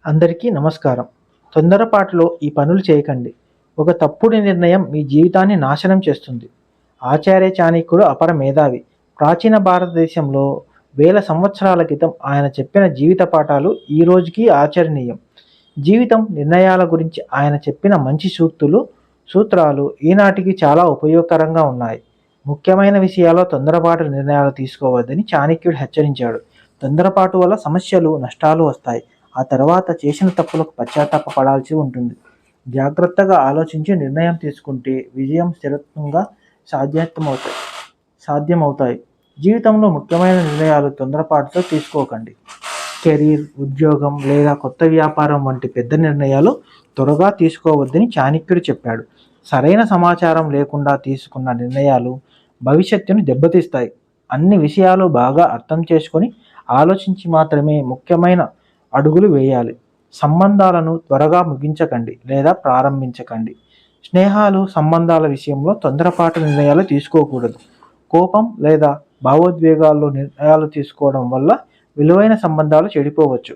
అందరికీ నమస్కారం. తొందరపాటులో ఈ పనులు చేయకండి. ఒక తప్పుడు నిర్ణయం మీ జీవితాన్ని నాశనం చేస్తుంది. ఆచార్య చాణక్యుడు అపర మేధావి. ప్రాచీన భారతదేశంలో వేల సంవత్సరాల క్రితం ఆయన చెప్పిన జీవిత పాఠాలు ఈ రోజుకి ఆచరణీయం. జీవితం నిర్ణయాల గురించి ఆయన చెప్పిన మంచి సూత్రాలు ఈనాటికి చాలా ఉపయోగకరంగా ఉన్నాయి. ముఖ్యమైన విషయాల్లో తొందరపాటు నిర్ణయాలు తీసుకోవద్దని చాణక్యుడు హెచ్చరించాడు. తొందరపాటు వల్ల సమస్యలు, నష్టాలు వస్తాయి. ఆ తర్వాత చేసిన తప్పులకు పశ్చాత్తాపపడాల్సి ఉంటుంది. జాగ్రత్తగా ఆలోచించి నిర్ణయం తీసుకుంటే విజయం స్థిరంగా సాధ్యమవుతాయి. జీవితంలో ముఖ్యమైన నిర్ణయాలు తొందరపాటుతో తీసుకోకండి. కెరీర్, ఉద్యోగం లేదా కొత్త వ్యాపారం వంటి పెద్ద నిర్ణయాలు త్వరగా తీసుకోవద్దని చాణక్యుడు చెప్పాడు. సరైన సమాచారం లేకుండా తీసుకున్న నిర్ణయాలు భవిష్యత్తును దెబ్బతీస్తాయి. అన్ని విషయాలు బాగా అర్థం చేసుకొని ఆలోచించి మాత్రమే ముఖ్యమైన అడుగులు వేయాలి. సంబంధాలను త్వరగా ముగించకండి లేదా ప్రారంభించకండి. స్నేహాలు, సంబంధాల విషయంలో తొందరపాటు నిర్ణయాలు తీసుకోకూడదు. కోపం లేదా భావోద్వేగాల్లో నిర్ణయాలు తీసుకోవడం వల్ల విలువైన సంబంధాలు చెడిపోవచ్చు.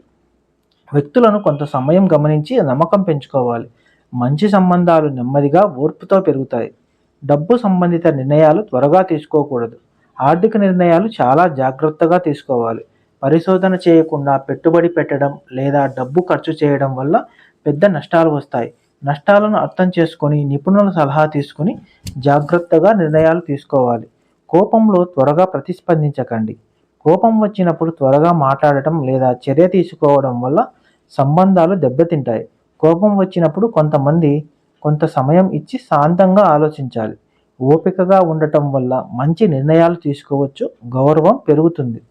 వ్యక్తులను కొంత సమయం గమనించి నమ్మకం పెంచుకోవాలి. మంచి సంబంధాలు నెమ్మదిగా, ఓర్పుతో పెరుగుతాయి. డబ్బు సంబంధిత నిర్ణయాలు త్వరగా తీసుకోకూడదు. ఆర్థిక నిర్ణయాలు చాలా జాగ్రత్తగా తీసుకోవాలి. పరిశోధన చేయకుండా పెట్టుబడి పెట్టడం లేదా డబ్బు ఖర్చు చేయడం వల్ల పెద్ద నష్టాలు వస్తాయి. నష్టాలను అర్థం చేసుకొని నిపుణుల సలహా తీసుకుని జాగ్రత్తగా నిర్ణయాలు తీసుకోవాలి. కోపంలో త్వరగా ప్రతిస్పందించకండి. కోపం వచ్చినప్పుడు త్వరగా మాట్లాడటం లేదా చర్య తీసుకోవడం వల్ల సంబంధాలు దెబ్బతింటాయి. కోపం వచ్చినప్పుడు కొంత సమయం ఇచ్చి శాంతంగా ఆలోచించాలి. ఓపికగా ఉండటం వల్ల మంచి నిర్ణయాలు తీసుకోవచ్చు. గౌరవం పెరుగుతుంది.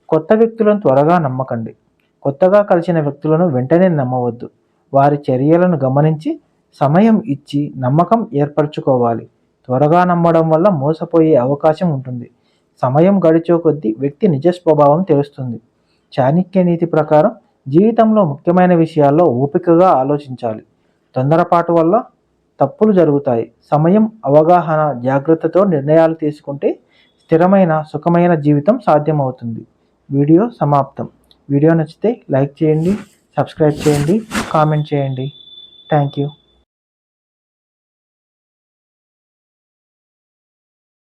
కొత్త వ్యక్తులను త్వరగా నమ్మకండి. కొత్తగా కలిసిన వ్యక్తులను వెంటనే నమ్మవద్దు. వారి చర్యలను గమనించి సమయం ఇచ్చి నమ్మకం ఏర్పరచుకోవాలి. త్వరగా నమ్మడం వల్ల మోసపోయే అవకాశం ఉంటుంది. సమయం గడిచే కొద్దీ వ్యక్తి నిజ స్వభావం తెలుస్తుంది. చాణక్య నీతి ప్రకారం జీవితంలో ముఖ్యమైన విషయాల్లో ఓపికగా ఆలోచించాలి. తొందరపాటు వల్ల తప్పులు జరుగుతాయి. సమయం, అవగాహన, జాగ్రత్తతో నిర్ణయాలు తీసుకుంటే స్థిరమైన, సుఖమైన జీవితం సాధ్యమవుతుంది. వీడియో సమాప్తం. వీడియో నచ్చితే లైక్ చేయండి, సబ్స్క్రైబ్ చేయండి, కామెంట్ చేయండి. Thank you.